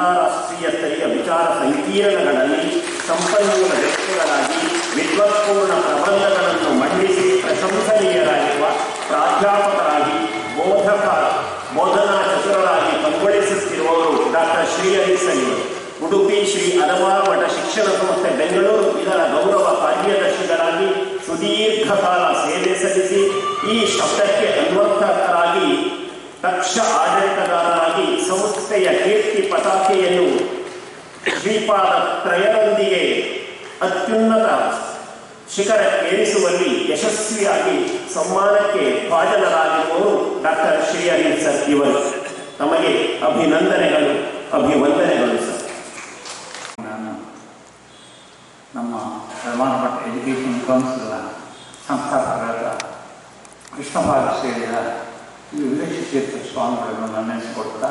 ಅಂತಾರಾಷ್ಟ್ರೀಯ ಸ್ತರೀಯ ವಿಚಾರ ಸಂಕೀರ್ಣಗಳಲ್ಲಿ ಸಂಪನ್ಮೂಲ ವ್ಯಕ್ತಿಗಳಾಗಿ ವಿದ್ವತ್ಪೂರ್ಣ ಪ್ರಬಂಧಗಳನ್ನು ಮಂಡಿಸಿ ಪ್ರಶಂಸನೀಯರಾಗಿರುವ ಪ್ರಾಧ್ಯಾಪಕರಾಗಿ ಬೋಧನಾ ಚತುರರಾಗಿ ಕಂಗೊಳಿಸುತ್ತಿರುವವರು ಡಾಕ್ಟರ್ ಶ್ರೀಹರಿ ಸಲೀಂ. ಉಡುಪಿ ಶ್ರೀ ಅರಮಾರ ಮಠ ಶಿಕ್ಷಣ ಸಂಸ್ಥೆ ಬೆಂಗಳೂರು ಇದರ ಗೌರವ ಕಾರ್ಯದರ್ಶಿಗಳಾಗಿ ಸುದೀರ್ಘ ಕಾಲ ಸೇವೆ ಸಲ್ಲಿಸಿ ಈ ಶಬ್ದಕ್ಕೆ ಅನ್ವರ್ಥಕರಾಗಿ ದಕ್ಷ ಆಡಳಿತಗಾರರಾಗಿ ಸಂಸ್ಥೆಯ ಕೀರ್ತಿ ಪತಾಕೆಯನ್ನು ಶ್ರೀಪಾದ ತ್ರಯರೊಂದಿಗೆ ಅತ್ಯುನ್ನತ ಶಿಖರಕ್ಕೇರಿಸುವಲ್ಲಿ ಯಶಸ್ವಿಯಾಗಿ ಸಮ್ಮಾನಕ್ಕೆ ಭಾಜನರಾಗಿರುವವರು ಡಾಕ್ಟರ್ ಶ್ರೀಹರಿ ಸರ್ ಇವರು. ತಮಗೆ ಅಭಿನಂದನೆಗಳು, ಅಭಿವಂದನೆಗಳು ಸರ್. ನಾನು ನಮ್ಮ ಅರಮಾರ ಮಠ ಎಜುಕೇಷನ್ ಕೌನ್ಸಿಲ್ನ ಸಂಸ್ಥಾಪಕರಾದ ಕೃಷ್ಣಪಾದ ಸೇರಿದ ವಿವೇಕತೀರ್ಥ ಸ್ವಾಮಿಗಳನ್ನು ನೆನೆಸಿಕೊಡ್ತಾ,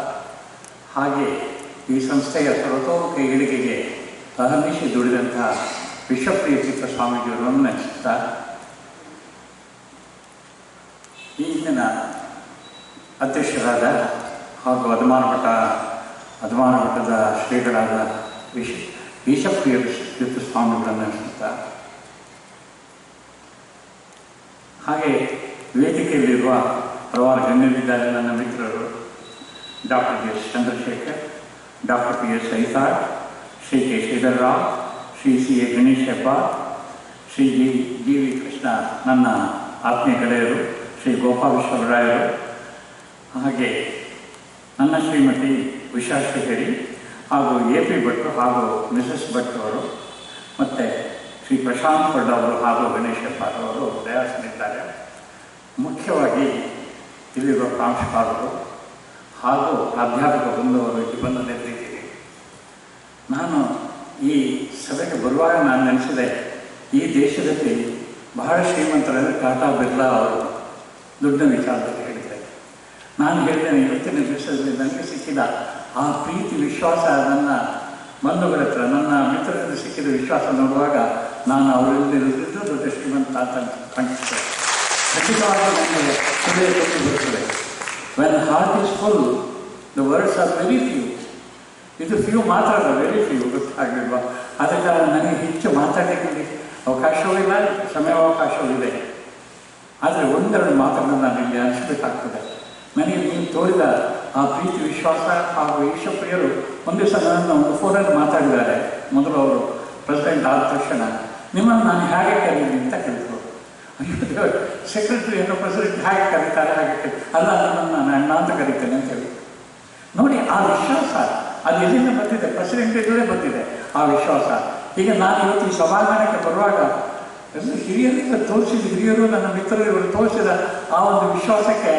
ಹಾಗೆ ಈ ಸಂಸ್ಥೆಯ ಸರ್ವತೋಮುಖ ಏಳಿಗೆಗೆ ಅಹರ್ನಿಶಿ ದುಡಿದಂತಹ ವಿಶ್ವಪ್ರಿಯತೀರ್ಥ ಸ್ವಾಮೀಜಿಯವರನ್ನು ನೆನೆಸುತ್ತಾ, ಈ ಹಿಂದಿನ ಅಧ್ಯಕ್ಷರಾದ ಹಾಗೂ ಅಧಮಾನ ಮಠದ ಶ್ರೀಗಳಾದ ವಿಶ್ವಪ್ರಿಯ ತೀರ್ಥ ಸ್ವಾಮಿಗಳನ್ನು ನೆನೆಸುತ್ತಾ, ಹಾಗೆ ವೇದಿಕೆಯಲ್ಲಿರುವ ಹಲವಾರು ಗಣ್ಯರಿದ್ದಾರೆ. ನನ್ನ ಮಿತ್ರರು doctor K S Chandrashekhar, doctor P S Aithal, Shri K Shridhara Rao, Shri C A Ganesh Hebbar, Shri G V Krishna ನನ್ನ ಆತ್ಮೀಯ ಗೆಳೆಯರು, ಶ್ರೀ ಗೋಪಾಲ್ ವಿಶ್ವರಾಯರು, ಹಾಗೆ ನನ್ನ ಶ್ರೀಮತಿ ಉಷಾ ಶ್ರೀಹರಿ ಹಾಗೂ ಎ ಪಿ ಭಟ್ ಹಾಗೂ ಮಿಸಸ್ ಭಟ್ ಅವರು, ಮತ್ತು ಶ್ರೀ ಪ್ರಶಾಂತ್ ಪಡ್ಡ ಅವರು ಹಾಗೂ ಗಣೇಶ್ ಹೆಬ್ಬಾರ್ ಅವರು ದಯಾಸನಿದ್ದಾರೆ. ಮುಖ್ಯವಾಗಿ ಇಲ್ಲಿರುವ ಪ್ರಾಂಶುಪಾಲರು ಹಾಗೂ ಪ್ರಾಧ್ಯಾಪಕ ಬಂದವರು ಇಲ್ಲಿ ಬಂದು ನೆರೆದಿದ್ದೀರಿ. ನಾನು ಈ ಸಭೆಗೆ ಬರುವಾಗ ನಾನು ನೆನೆಸಿದೆ, ಈ ದೇಶದಲ್ಲಿ ಬಹಳ ಶ್ರೀಮಂತರಲ್ಲಿ ಟಾಟಾ ಬಿರ್ಲಾ ಅವರು ದುಡ್ಡಿನ ವಿಚಾರದಲ್ಲಿ ಹೇಳಿದ್ದಾರೆ. ನಾನು ಹೇಳಿದ್ದೇನೆ, ಇವತ್ತಿನ ದಿವಸದಲ್ಲಿ ನನಗೆ ಸಿಕ್ಕಿದ ಆ ಪ್ರೀತಿ ವಿಶ್ವಾಸ, ನನ್ನ ಬಂಧುಗಳ ಹತ್ರ ನನ್ನ ಮಿತ್ರರಿಂದ ಸಿಕ್ಕಿದ ವಿಶ್ವಾಸ ನೋಡುವಾಗ ನಾನು ಅವರಲ್ಲಿರುವುದರಿಂದ ದೊಡ್ಡ ಶ್ರೀಮಂತ ಅಂತ ಕಾಣಿಸ್ತೇನೆ. ಖಂಡಿತವಾಗಿ ನನಗೆ ಹೃದಯ ಕೊಟ್ಟು ಬರುತ್ತದೆ. When heart is full the words are very few. ಇದು ಫ್ಯೂ ಮಾತ್ರ ಅಲ್ಲ, ವೆರಿ ಫ್ಯೂ, ಗೊತ್ತಾಗಲಿಲ್ವ? ಆದ ಕಾರಣ ನನಗೆ ಹೆಚ್ಚು ಮಾತಾಡಲಿಕ್ಕೆ ಅವಕಾಶವೂ ಇಲ್ಲ, ಸಮಯಾವಕಾಶವೂ ಇದೆ. ಆದರೆ ಒಂದೆರಡು ಮಾತುಗಳನ್ನು ನಾನು ಇಲ್ಲಿ ಅನಿಸಬೇಕಾಗ್ತದೆ. ನನಗೆ ನೀವು ತೋರಿದ ಆ ಪ್ರೀತಿ ವಿಶ್ವಾಸ ಹಾಗೂ ಈಶ್ವಪ್ರಿಯರು ಒಂದು ದಿವಸ ನನ್ನನ್ನು ಒಂದು ಫೋನಲ್ಲಿ ಮಾತಾಡಿದ್ದಾರೆ. ಮೊದಲು ಅವರು ಪ್ರೆಸಿಡೆಂಟ್ ಆದ ತಕ್ಷಣ ನಿಮ್ಮನ್ನು ನಾನು ಹೇಗೆ ಕರೀಲಿ ಅಂತ ಕೇಳಿದ್ರು. ಅಯ್ಯೋ, ಸೆಕ್ರೆಟರಿ ಏನೋ ಪ್ರೆಸಿಡೆಂಟ್ ಹೇಗೆ ಕರೀತಾರೆ ಹಾಗೆ ಅಲ್ಲ, ನನ್ನನ್ನು ನಾನು ಅಣ್ಣ ಅಂತ ಕರೀತೇನೆ ಅಂತ ಹೇಳಿ. ನೋಡಿ, ಆ ವಿಶ್ವಾಸ ಅದು ಎಲ್ಲಿಂದ ಬಂದಿದೆ? ಪ್ರೆಸಿಡೆಂಟ್ ಇಲ್ಲದೆ ಬಂದಿದೆ ಆ ವಿಶ್ವಾಸ. ಈಗ ನಾನು ಇವತ್ತು ಈ ಸಭಾಂಗಣಕ್ಕೆ ಬರುವಾಗ ಹಿರಿಯರಿಂದ ತೋರಿಸಿದ ಹಿರಿಯರು, ನನ್ನ ಮಿತ್ರರು ಇವರು ತೋರಿಸಿದ ಆ ಒಂದು ವಿಶ್ವಾಸಕ್ಕೆ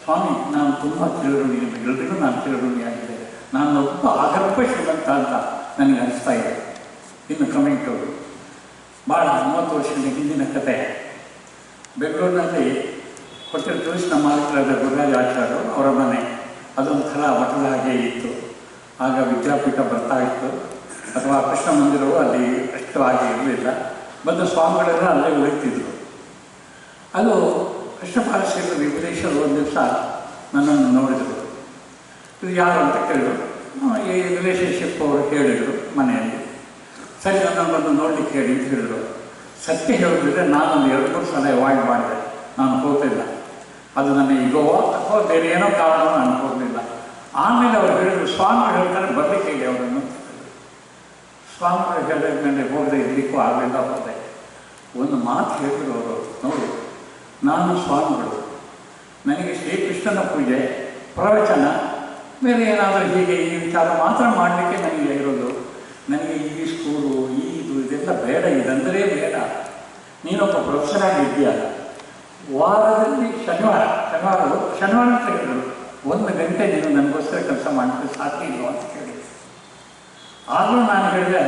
ಸ್ವಾಮಿ ನಾನು ತುಂಬ ಚಿರಋಣಿ, ಎಲ್ಲರಿಗೂ ನಾನು ಚಿರಋಣಿಯಾಗಿದೆ. ನಾನು ಒಬ್ಬ ಆಗರ್ಭ ಶ್ರೀಮಂತ ಅಂತ ನನಗೆ ಅನಿಸ್ತಾ ಇದೆ. ಇನ್ನು ಕಮಿಂಗ್ ಟು ಭಾಳ 30 ವರ್ಷದ ಹಿಂದಿನ ಕತೆ. ಬೆಂಗಳೂರಿನಲ್ಲಿ ಕೊಟ್ಟಿರೋ ಟೂರಿಸ್ಟ್ನ ಮಾಲೀಕರಾದ ಗುರುರಾಜ ಆಚಾರ್ಯರು ಅವರ ಮನೆ ಅದೊಂಥರ ಮಠದ ಹಾಗೆ ಇತ್ತು. ಆಗ ವಿದ್ಯಾಪೀಠ ಬರ್ತಾ ಇತ್ತು, ಅಥವಾ ಕೃಷ್ಣ ಮಂದಿರವು ಅಲ್ಲಿ ಅಷ್ಟು ಹಾಗೆ ಇರಲಿಲ್ಲ. ಬಂದು ಸ್ವಾಮಿಗಳೆಲ್ಲ ಅಲ್ಲೇ ಉಳಿತಿದ್ರು. ಅದು ಕೃಷ್ಣಪಾದ ಶ್ರೀಗಳು ವಿಪದೇಶರು ಒಂದು ದಿವಸ ನನ್ನನ್ನು ನೋಡಿದರು. ಇದು ಯಾರು ಅಂತ ಕೇಳಿದ್ರು. ಈ ರಿಲೇಷನ್ಶಿಪ್ ಅವರು ಹೇಳಿದರು ಮನೆಯಲ್ಲಿ. ಸರಿ, ನನ್ನನ್ನು ಬಂದು ನೋಡಲಿಕ್ಕೆ ಹೇಳಿ ಅಂತ ಹೇಳಿದರು. ಸತ್ಯ ಹೇಳಿದ್ರೆ ನಾನೊಂದು 2-3 ಸಲ ಅವಾಯ್ಡ್ ಮಾಡಿದೆ. ನಾನು ಹೋಗ್ತಿಲ್ಲ. ಅದು ನನ್ನ ಈಗೋವೋ ಅಥವಾ ಬೇರೆ ಏನೋ ಕಾರಣವೋ ನಾನು ಹೋಗಲಿಲ್ಲ. ಆಮೇಲೆ ಅವರು ಹೇಳಿದರು, ಸ್ವಾಮಿಗಳು ಹೇಳ್ತಾರೆ ಬರಲಿಕ್ಕೆ ಹೇಳಿ ಅವರನ್ನು. ಸ್ವಾಮಿಗಳು ಹೇಳಿದ ಮೇಲೆ ಹೋಗದೆ ಇರಲಿಕ್ಕೂ ಆಗಲಿಲ್ಲ. ಹೋದೆ. ಒಂದು ಮಾತು ಹೇಳಿದ್ರು ಅವರು, ನೋಡಿ ನಾನು ಸ್ವಾಮಿಗಳು, ನನಗೆ ಶ್ರೀಕೃಷ್ಣನ ಪೂಜೆ, ಪ್ರವಚನ, ಬೇರೆ ಏನಾದರೂ ಹೀಗೆ ಈ ವಿಚಾರ ಮಾತ್ರ ಮಾಡಲಿಕ್ಕೆ ನನಗೆ ಇರೋದು. ನನಗೆ ಈ ಸ್ಕೂಲು ಇದೆಲ್ಲ ಬೇಡ, ಇದಂದರೆ ಬೇಡ. ನೀನೊಬ್ಬ ಪ್ರೊಫೆಸರ್ ಆಗಿದ್ದೀಯ. ವಾರದಲ್ಲಿ ಶನಿವಾರ ಅಂತ ಹೇಳಿದ್ರು, 1 ಗಂಟೆ ನೀನು ನನಗೋಸ್ಕರ ಕೆಲಸ ಮಾಡಲಿಕ್ಕೆ ಸಾಧ್ಯ ಅಂತ ಕೇಳಿ. ಆಗಲೂ ನಾನು ಹೇಳಿದೆ,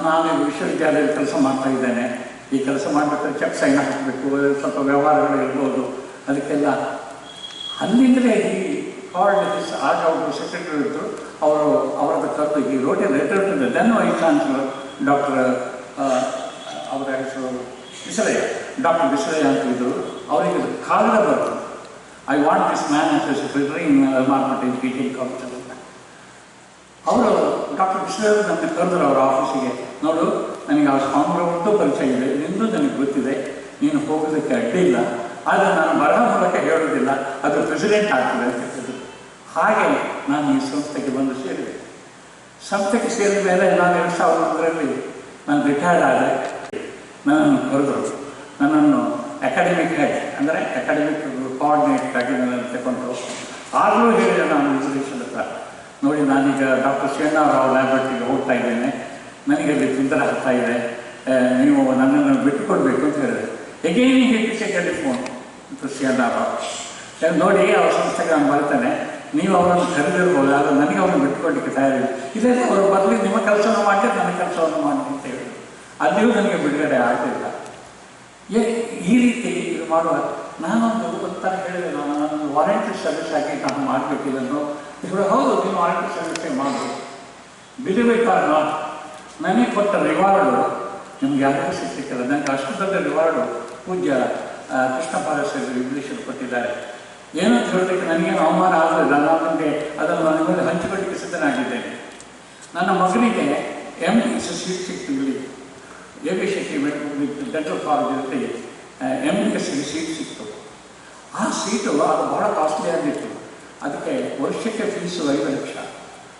ನಾನು ವಿಶ್ವವಿದ್ಯಾಲಯದಲ್ಲಿ ಕೆಲಸ ಮಾಡ್ತಾ ಇದ್ದೇನೆ. ಈ ಕೆಲಸ ಮಾಡಬೇಕಾದ್ರೆ ಚೆಕ್ ಸೈನ್ ಹಾಕಬೇಕು, ಸ್ವಲ್ಪ ವ್ಯವಹಾರಗಳು ಇರ್ಬೋದು, ಅದಕ್ಕೆಲ್ಲ ಅಲ್ಲಿಂದಲೇ ಈ ಕಾರ್ಡ್ ಆಗ ಒಬ್ಬರು ಸೆಕ್ರೆಟರಿ ಇದ್ದರು, ಅವರದ್ದು ಕರೆದು ಈ wrote letter to the then vice chancellor doctor ಅವರ ಹೆಸರು ಬಿಸಲಯ್ಯ, ಡಾಕ್ಟರ್ ಬಿಸಲಯ್ಯ ಅಂತ ಇದ್ದರು. ಅವರಿಗೆ ಕಾಗದ ಬರ್ತದೆ, I want this man as a secretary in market education council ಅಂತ. ಅವರು ಡಾಕ್ಟರ್ ವಿಶ್ವೇಶ್ವರ ನಮ್ಮನ್ನು ಕರೆದ್ರು ಅವರ ಆಫೀಸಿಗೆ. ನೋಡು, ನನಗೆ ಆ ಸ್ವಾಮಿಗಳದ್ದು ಪರಿಚಯ ಇದೆ, ನಿಂದು ನನಗೆ ಗೊತ್ತಿದೆ, ನೀನು ಹೋಗೋದಕ್ಕೆ ಅಡ್ಡಿ ಇಲ್ಲ, ಆದರೆ ನಾನು ಬರಹ ಮೂಲಕ ಹೇಳೋದಿಲ್ಲ, ಅದು ಪ್ರೆಸಿಡೆಂಟ್ ಆಗ್ತದೆ ಅಂತ ಹೇಳಿದ್ರು. ಹಾಗೆ ನಾನು ಈ ಸಂಸ್ಥೆಗೆ ಬಂದು ಸೇರಿದೆ. ಸಂಸ್ಥೆಗೆ ಸೇರಿದ ಮೇಲೆ ನಾನು 2001ರಲ್ಲಿ ನಾನು ರಿಟೈರ್ಡ್ ಆದೆ. ನನ್ನನ್ನು ಕರೆದರು, ನನ್ನನ್ನು ಅಕಾಡೆಮಿಕ್ ಹೆಡ್ ಅಂದರೆ ಅಕಾಡೆಮಿಕ್ ಕೋಆರ್ಡಿನೇಟರ್ ಆಗಿ ನನ್ನನ್ನು ತಗೊಂಡು. ಆಗಲೂ ಹೇಳಿದೆ ನಾನು ರಿಸರ್ವೇಷನ್ ಹತ್ರ, ನೋಡಿ ನಾನೀಗ ಡಾಕ್ಟರ್ ಶ್ರೀನಾರಾವ್ ಲ್ಯಾಬ್ರೇಟ್ರಿಗೆ ಹೋಗ್ತಾ ಇದ್ದೇನೆ, ನನಗೆ ಅಲ್ಲಿ ತೊಂದರೆ ಆಗ್ತಾ ಇದೆ, ನೀವು ನನ್ನನ್ನು ಬಿಟ್ಟುಕೊಡ್ಬೇಕು ಅಂತ ಹೇಳಿದೆ. ಎಗೇನ್ ಹೇಗೆ ಟೆಲಿಫೋನ್ ಟು ಶ್ರೀನಾರಾವ್, ನೋಡಿ ಅವ್ರ ಸಂಸ್ಥೆಗೆ ನಾನು ಬರ್ತಾನೆ, ನೀವು ಅವರನ್ನು ಕರೆದಿರ್ಬೋದು, ಆದರೆ ನನಗೆ ಅವ್ರನ್ನ ಬಿಟ್ಟುಕೊಡ್ಲಿಕ್ಕೆ ತಯಾರಿಲ್ಲ, ಇದೇ ಅವರು ಬದಲಿಗೆ ನಿಮ್ಮ ಕೆಲಸವನ್ನು ಮಾಡಿ ನನ್ನ ಕೆಲಸವನ್ನು ಮಾಡಿ ಅಂತ ಹೇಳಿ. ಅಲ್ಲಿಯೂ ನನಗೆ ಬಿಡುಗಡೆ ಆಗಲಿಲ್ಲ. ಈ ರೀತಿ ಇದು ಮಾಡುವ ನಾನೊಂದು ಒಂಥರ ಹೇಳಿದೆ, ನಾನು ವಾರಂಟಿ ಸರ್ವಿಸ್ ಆಗಿ ನಾನು ಮಾಡಬೇಕಿಲ್ಲನ್ನು ಇವರು. ಹೌದು, ನೀವು ವಾರಂಟಿ ಸರ್ವಿಸೇ ಮಾಡೋದು, ಬಿಡಬೇಕಾದ್ರೆ ನನಗೆ ಕೊಟ್ಟ ರಿವಾರ್ಡು ನಿಮ್ಗೆ ಯಾರಿಗೂ ಸಿಗ್ಲಿಕ್ಕಿಲ್ಲ. ನನಗೆ ಅಷ್ಟು ದೊಡ್ಡ ರಿವಾರ್ಡು ಪೂಜ್ಯ ಕೃಷ್ಣಪಾದ ಇಂಗ್ಲೀಷಲ್ಲಿ ಕೊಟ್ಟಿದ್ದಾರೆ. ಏನಂತ ಹೇಳೋದಕ್ಕೆ ನನಗೇನು ಅವಮಾನ ಆಗಲಿಲ್ಲ, ನಾನು ನನಗೆ ಅದನ್ನು ನನ್ನ ಮೇಲೆ ಹಂಚಿಕೊಳ್ಳಿಕ್ಕೆ ಸಿದ್ಧನಾಗಿದ್ದೇನೆ. ನನ್ನ ಮಗನಿಗೆ MD ಸೀಟ್ ಸಿಕ್ತು ಇಲ್ಲಿ ಏವಿಯೇಷನ್ ಡೆಂಟಲ್ ಕಾಲೇಜ್ ಜೊತೆಗೆ MDS ಸೀಟ್ ಸಿಕ್ತು. ಆ ಸೀಟು ಅದು ಭಾಳ ಕಾಸ್ಟ್ಲಿ ಆಗಿತ್ತು. ಅದಕ್ಕೆ ವರ್ಷಕ್ಕೆ ಫೀಸು 5 ಲಕ್ಷ,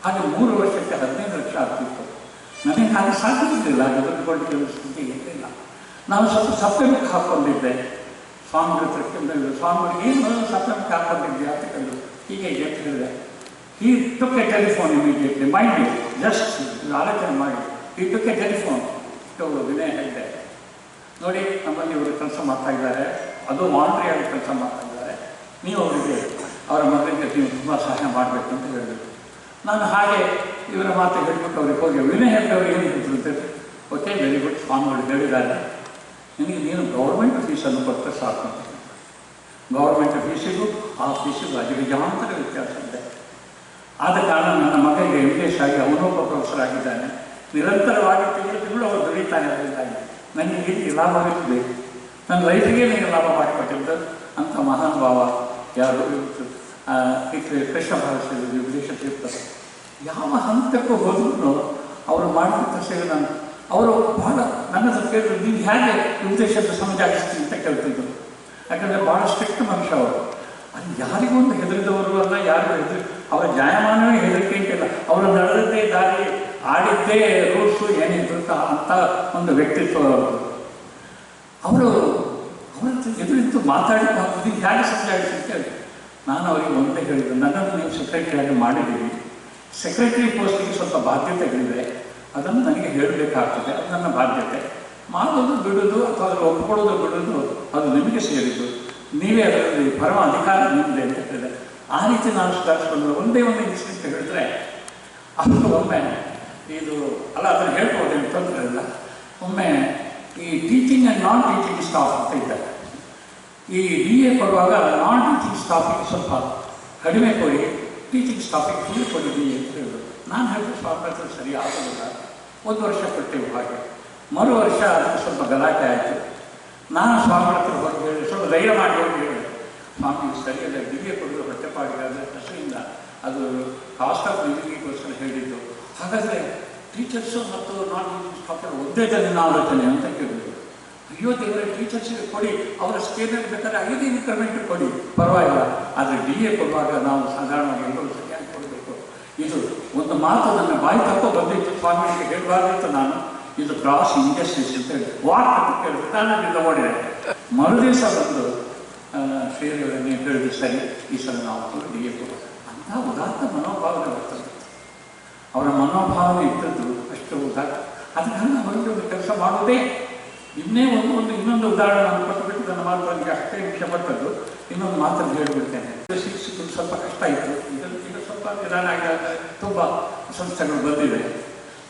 ಹಾಗೆ 3 ವರ್ಷಕ್ಕೆ 15 ಲಕ್ಷ ಆಗ್ತಿತ್ತು. ನನಗೆ ನಾನು ಸಾಕಿರಲಿಲ್ಲ, ದುಡ್ಡುಕೊಳ್ಳಿಕ್ಕೆ ಸ್ಥಿತಿ ಇರಲಿಲ್ಲ. ನಾನು ಸ್ವಲ್ಪ ಸಪ್ತಮಕ್ಕೆ ಹಾಕ್ಕೊಂಡಿದ್ದೆ. ಸ್ವಾಮಿಗಳ ಹತ್ರ ಸ್ವಾಮಿಗಳಿಗೆ ಏನು ಸಪ್ತಮಕ್ಕೆ ಹಾಕ್ಕೊಂಡಿದ್ದೆ ಅಂತ ಕೇಳಿದ್ರು. ಹೀಗೆ ಅಂತ ಹೇಳಿದೆ. ಈ took a telephone immediately, mind you just ಆಲೋಚನೆ ಮಾಡಿ. ಈ ಟುಕ್ ಎ ಟೆಲಿಫೋನ್ ವಿನಯ ಹೇಳಿದೆ, ನೋಡಿ ನಮ್ಮಲ್ಲಿ ಇವರು ಕೆಲಸ ಮಾಡ್ತಾ ಇದ್ದಾರೆ, ಅದು ವಾಲಂಟ್ರಿಯಾಗಿ ಕೆಲಸ ಮಾಡ್ತಾ ಇದ್ದಾರೆ, ನೀವು ಅವರಿಗೆ ಅವರ ಮಗನಿಗೆ ನೀವು ತುಂಬ ಸಹಾಯ ಮಾಡಬೇಕು ಅಂತ ಹೇಳಿದರು. ನಾನು ಹಾಗೆ ಇವರ ಮಾತು ಹೇಳ್ಬಿಟ್ಟು ಅವ್ರಿಗೆ ಹೋಗಿ ವಿನಯ್ ಹೇಳಿದವರು ಏನು ಹೇಳ್ತಿರುತ್ತೆ, ಓಕೆ ವೆರಿ ಗುಡ್, ಸ್ವಾಮಿಗಳು ಹೇಳಿದ್ದಾರೆ, ನಿನಗೆ ನೀನು ಗೌರ್ಮೆಂಟ್ ಫೀಸನ್ನು ಕೊಟ್ಟರೆ ಸಾಕು. ಗೌರ್ಮೆಂಟ್ ಫೀಸಿಗೂ ಆ ಫೀಸಿಗೂ ಅಜಗಜಾಂತರ ವ್ಯತ್ಯಾಸ ಇದೆ. ಆದ ಕಾರಣ ನನ್ನ ಮಗನಿಗೆ MDS ಆಗಿ ಅವನೊಬ್ಬ ಪ್ರೊಫೆಸರ್ ಆಗಿದ್ದಾನೆ, ನಿರಂತರವಾಗಿ ತಿಂಗಳು ಅವರು ದುಡಿತಾನೆ. ಅದರಿಂದಾಗಿ ನನಗೆ ರೀತಿ ಲಾಭವಿರ್ತದೆ, ನನ್ನ ಲೈಫಿಗೆ ನೀನು ಲಾಭ ಮಾಡಿಕೊಟ್ಟಿದ್ದು ಅಂತ ಮಹಾನ್ ಭಾವ ಯಾರು ಕೃಷ್ಣಪಾದ ವಿದೇಶ ತೀರ್ಥರು. ಯಾವ ಹಂತಕ್ಕೂ ಹೋದ್ರೂ ಅವರು ಮಾಡಿದಂಥ ಸೇವೆ ನಾನು ಅವರು ಭಾಳ ನನ್ನ ಹತ್ರ ಕೇಳಿದ್ರು, ನೀವು ಹೇಗೆ ಉದ್ದೇಶದ ಸಮಜಾಗಿಸ್ತೀನಿ ಅಂತ ಕೇಳ್ತಿದ್ರು. ಯಾಕಂದರೆ ಭಾಳ ಸ್ಟ್ರಿಕ್ಟ್ ಮನುಷ್ಯ ಅವರು. ಅದು ಯಾರಿಗೂ ಒಂದು ಹೆದರಿದವರು ಅಲ್ಲ, ಯಾರಿಗೂ ಅವರ ಜಾಯಮಾನವೇ ಹೆದರಿಕೆ ಅಂತಿಲ್ಲ. ಅವರು ನಡೆದದ್ದೇ ದಾರಿ, ಆಡಿದ್ದೇ ರೂಲ್ಸು ಏನಿದ್ರು ಅಂತ ಒಂದು ವ್ಯಕ್ತಿತ್ವ ಅವರು. ಅವರ ಎದುರಿದ್ದು ಮಾತಾಡಿ ಹೇಗೆ ಸಮಜಾಗಿಸಿ ಕೇಳಿ. ನಾನು ಅವರಿಗೆ ಒಂದೇ ಹೇಳಿದ್ದು, ನನ್ನನ್ನು ನೀವು ಸೆಕ್ರೆಟರಿಯಾಗಿ ಮಾಡಿದ್ದೀವಿ, ಸೆಕ್ರೆಟರಿ ಪೋಸ್ಟಿಗೆ ಸ್ವಲ್ಪ ಬಾಧ್ಯತೆಗಳಿದೆ, ಅದನ್ನು ನನಗೆ ಹೇಳಬೇಕಾಗ್ತದೆ, ಅದು ನನ್ನ ಬಾಧ್ಯತೆ. ಮಾಡೋದು ಬಿಡೋದು ಅಥವಾ ಅದನ್ನು ಒಪ್ಕೊಳ್ಳೋದು ಬಿಡೋದು ಅದು ನಿಮಗೆ ಸೇರಿದ್ದು, ನೀವೇ ಅದರಲ್ಲಿ ಪರಮ ಅಧಿಕಾರ ನಿಮ್ಮದೆ ಅಂತ ಹೇಳಿದೆ. ಆ ರೀತಿ ನಾನು ಸುಧಾರಿಸ್ಕೊಂಡು ಒಂದೇ ಒಂದು ಇನ್ಸಿಡೆಂಟ್ ಹೇಳಿದ್ರೆ, ಅದು ಒಮ್ಮೆ ಇದು ಅಲ್ಲ ಅದನ್ನು ಹೇಳ್ಬೋದು, ತೊಂದರೆ ಇಲ್ಲ. ಒಮ್ಮೆ ಈ teaching and non teaching staff ಅಂತ ಇದ್ದಾರೆ. ಈ DA ಕೊಡುವಾಗ ನಾನ್ ಟೀಚಿಂಗ್ ಸ್ಟಾಫಿಗೆ ಸ್ವಲ್ಪ ಕಡಿಮೆ ಕೊಡಿ, ಟೀಚಿಂಗ್ ಸ್ಟಾಫಿಗೆ ಫುಲ್ ಕೊಡಿ ಅಂತ ಹೇಳಿದ್ರು. ನಾನು ಹೇಳಿದ್ರೆ ಸ್ವಾಮಿ ಸರಿ ಆಗೋದಿಲ್ಲ, 1 ವರ್ಷ ಕೊಟ್ಟೆವು. ಹಾಗೆ ಮರು ವರ್ಷ ಅದಕ್ಕೆ ಸ್ವಲ್ಪ ಗಲಾಟೆ ಆಯಿತು. ನಾನು ಸ್ವಾಮಿ ಹತ್ರ ಹೋಗಿ ಹೇಳಿ, ಸ್ವಲ್ಪ ಧೈರ್ಯ ಮಾಡಿ ಹೋಗಿ ಹೇಳಿ, ಸ್ವಾಮಿ ಸರಿಯಾದ DA ಕೊಡೋದು ಹೊಟ್ಟೆಪಾಡಿಗೆ ಅದರ ಹೆಸರಿಂದ ಅದು ಕಾಸ್ಟ್ ಆಫ್ ಲಿವಿಂಗಿಗೋಸ್ಕರ ಹೇಳಿದ್ದು. ಹಾಗಾದರೆ ಟೀಚರ್ಸು ಮತ್ತು ನಾನ್ ಟೀಚಿಂಗ್ ಸ್ಟಾಫ್ ಒಂದೇ ಜನ ಆಲೋಚನೆ ಅಂತ ಕೇಳಿದ್ರು. ಅಯ್ಯೋ ದೇವರೇ, ಟೀಚರ್ಸಿಗೆ ಕೊಡಿ, ಅವರ ಸ್ಕೇಲಲ್ಲಿ ಬೇಕಾದ್ರೆ 5 ಇನ್ಕ್ರಿಮೆಂಟ್ ಕೊಡಿ, ಪರವಾಗಿಲ್ಲ, ಆದರೆ DA ಕೊಡುವಾಗ ನಾವು ಸಾಧಾರಣವಾಗಿ ಎಲ್ಲರೂ ಸರಿಯಾಗಿ ಕೊಡಬೇಕು. ಇದು ಒಂದು ಮಾತು ನನ್ನ ಬಾಯಿ ತಪ್ಪು ಬಂದಿತ್ತು, ಸ್ವಾಮಿಗೆ ಹೇಳಬಾರ್ದಿತ್ತು ನಾನು. ಇದು ಕ್ರಾಸ್ ಇಂಜಸ್ಟಿಸ್ ಅಂತ ಹೇಳಿ ವಾಟ್ ಅಂತ ಕೇಳಿದ್ರು. ನಾನು ಅದರಿಂದ ಓಡಿದೆ. ಮರುದಿವಸ ಬಂದು ಶ್ರೀಯವರೇ ನೀವು ಹೇಳಿದ್ರು ಸರಿ, ಈ ಸಲ ನಾವು DA ಕೊಡೋದು ಅಂತ ಉದಾತ್ತ ಮನೋಭಾವನೆ ಬರ್ತದೆ. ಅವರ ಮನೋಭಾವನೆ ಇದ್ದದ್ದು ಅಷ್ಟು ಉದಾತ್ತ. ಅದನ್ನು ಹೊರಗೆ ಒಂದು ಕೆಲಸ ಮಾಡೋದೇ. ಇನ್ನೊಂದು ಉದಾಹರಣೆ ನಾನು ಕೊಟ್ಟುಬಿಟ್ಟು ನನ್ನ ಮಾತು ನನಗೆ ಅಷ್ಟೇ ವಿಷಯಪಟ್ಟದ್ದು. ಇನ್ನೊಂದು ಮಾತನ್ನು ಹೇಳಿಬಿಡ್ತೇನೆ. ಸಿಕ್ಕಿದ್ದು ಸ್ವಲ್ಪ ಕಷ್ಟ ಇತ್ತು. ಈಗ ಸ್ವಲ್ಪ ನಿಧಾನ ಆಗಿದೆ, ತುಂಬ ಸಂಸ್ಥೆಗಳು ಬಂದಿದೆ.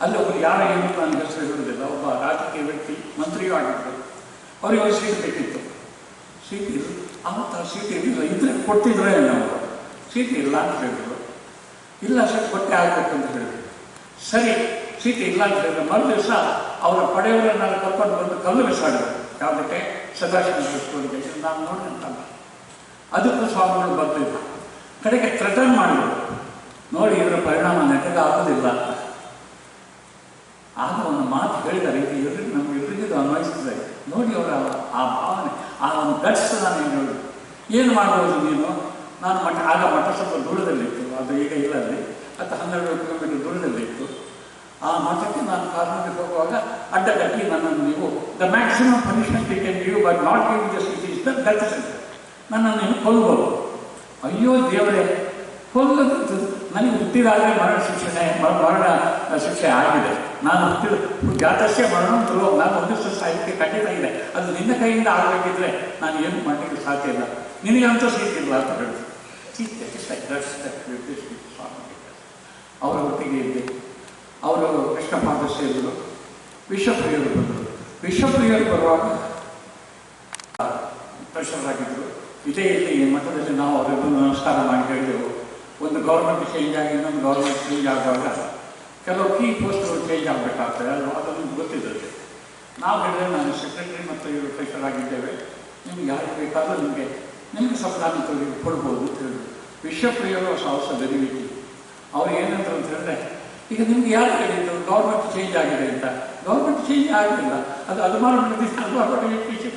ಅಲ್ಲಿ ಒಬ್ಬರು ಯಾರು ಏನು ನನಗೆ ಹೆಸರು ಇರುವುದಿಲ್ಲ, ಒಬ್ಬ ರಾಜಕೀಯ ವ್ಯಕ್ತಿ, ಮಂತ್ರಿಯೂ ಆಗಿದ್ದರು. ಅವರಿಗೆ ಒಂದು ಸೀಟ್ ಬೇಕಿತ್ತು. ಸೀಟ್ ಇಲ್ಲ, ಆವತ್ತು ಆ ಸೀಟ್ ಇರಲಿಲ್ಲ. ಇದ್ರೆ ಕೊಡ್ತಿದ್ರೆ ನಾವು ಸೀಟ್ ಇಲ್ಲ ಅಂತ ಹೇಳಿದ್ರು. ಇಲ್ಲ ಸರ್, ಕೊಟ್ಟೆ ಆಗಬೇಕು ಅಂತ ಹೇಳಿದ್ರು. ಸರಿ, ಸೀಟ್ ಇಲ್ಲ ಅಂತ ಹೇಳಿದ್ರೆ ಮರು ದಿವಸ ಅವರ ಪಡೆಯವರನ್ನೆಲ್ಲ ಕರ್ಕೊಂಡು ಬಂದು ಕಲ್ಲು ಬಿಸಾಡಿದ್ರು. ಯಾವುದಕ್ಕೆ? ಸದಾಶಿವ ಸ್ಕೂಲಿಗೆ. ನಾನು ನೋಡಿದಂತಲ್ಲ. ಅದಕ್ಕೂ ಸ್ವಾಮಿಗಳು ಬರ್ತಿದ್ರು. ಕಡೆಗೆ ಥ್ರೆಟನ್ ಮಾಡಿದ್ರು, ನೋಡಿ ಇದರ ಪರಿಣಾಮ ನೆಟ್ಟಗೆ ಆಗೋದಿಲ್ಲ, ಏನು ಮಾಡ್ಬೋದು ನೀನು? ನಾನು ಆಗ ಮಠ ಸ್ವಲ್ಪ ದೂರದಲ್ಲಿತ್ತು, ಅದು ಈಗ ಇಲ್ಲ ಅಲ್ಲಿ, 10-12 ಕಿಲೋಮೀಟರ್ ದೂರದಲ್ಲಿತ್ತು. ಆ ಮಠಕ್ಕೆ ನಾನು ಕಾರಿನಲ್ಲಿ ಹೋಗುವಾಗ ಅಡ್ಡಗಟ್ಟಿ ನನ್ನನ್ನು ನೀವು the maximum punishment you can give but not give the city is the death sentence, ನನ್ನನ್ನು ನೀವು ಕೊಲ್ಬೋದು. ಅಯ್ಯೋ ದೇವರೇ, ಕೊಲ್ಲದು ನನಗೆ ಹುಟ್ಟಿದಾಗಲೇ ಮರಣ ಶಿಕ್ಷೆ ಆಗಿದೆ. ನಾನು ಜಾತಸ್ಯ ಮರಣ ದುರ್ವ, ನಾನು ಒಂದಿಷ್ಟು ಸಾಹಿತ್ಯ ಖಂಡಿತ ಇದೆ, ಅದು ನಿನ್ನ ಕೈಯಿಂದ ಆಗಬೇಕಿದ್ರೆ ನಾನು ಏನು ಮಾಡಲಿಕ್ಕೆ ಸಾಧ್ಯ ಇಲ್ಲ, ನಿನಗಂತೂ ಸಿಕ್ಕಿಲ್ಲ ಅಂತ ಹೇಳಿದ್ರು. ಅವರ ಒಟ್ಟಿಗೆ ಇದ್ದೆ. ಅವರು ಕೃಷ್ಣಪಾದ ಸೇರಿದರು, ವಿಶ್ವಪ್ರಿಯರು ಬಂದರು. ವಿಶ್ವಪ್ರಿಯರು ಬರುವಾಗ ಪ್ರೆಷರಾಗಿದ್ದರು. ಇದೇ ಇಲ್ಲಿ ಮಠದಲ್ಲಿ ನಾವು ಅವರಿಗೂ ನಮಸ್ಕಾರ ಮಾಡಿ ಹೇಳಿದೆವು. ಒಂದು ಗೌರ್ಮೆಂಟ್ ಚೇಂಜ್ ಆಗಿ ಇನ್ನೊಂದು ಗೌರ್ಮೆಂಟ್ ಚೇಂಜ್ ಆಗುವಾಗ ಕೆಲವು ಕೀ ಪೋಸ್ಟ್ಗಳು ಚೇಂಜ್ ಆಗಬೇಕಾಗ್ತದೆ, ಅದನ್ನು ಗೊತ್ತಿದ್ದದೆ. ನಾವು ಹೇಳಿದ್ರೆ ನಾನು ಸೆಕ್ರೆಟರಿ ಮತ್ತು ಇವರು ಪ್ರೆಷರಾಗಿದ್ದೇವೆ, ನಿಮ್ಗೆ ಯಾರಿಗೆ ಬೇಕಾದರೂ ನಿಮಗೆ ಸ್ವಲ್ಪ ನಾನು ಕೊಡ್ಬೋದು ಅಂತ ಹೇಳಿದ್ರು. ವಿಶ್ವಪ್ರಿಯರು ಹೊಸ ಬೆನಿವಿಟಿ. ಅವ್ರು ಏನಂದ್ರು ಅಂತ ಹೇಳಿದ್ರೆ, ಈಗ ನಿಮ್ಗೆ ಯಾರು ಹೇಳಿದ್ದು ಗೌರ್ಮೆಂಟ್ ಚೇಂಜ್ ಆಗಿದೆ ಅಂತ? ಗೌರ್ಮೆಂಟ್ ಚೇಂಜ್ ಆಗಲಿಲ್ಲ, ಅದು ಗೌರ್ಮೆಂಟ್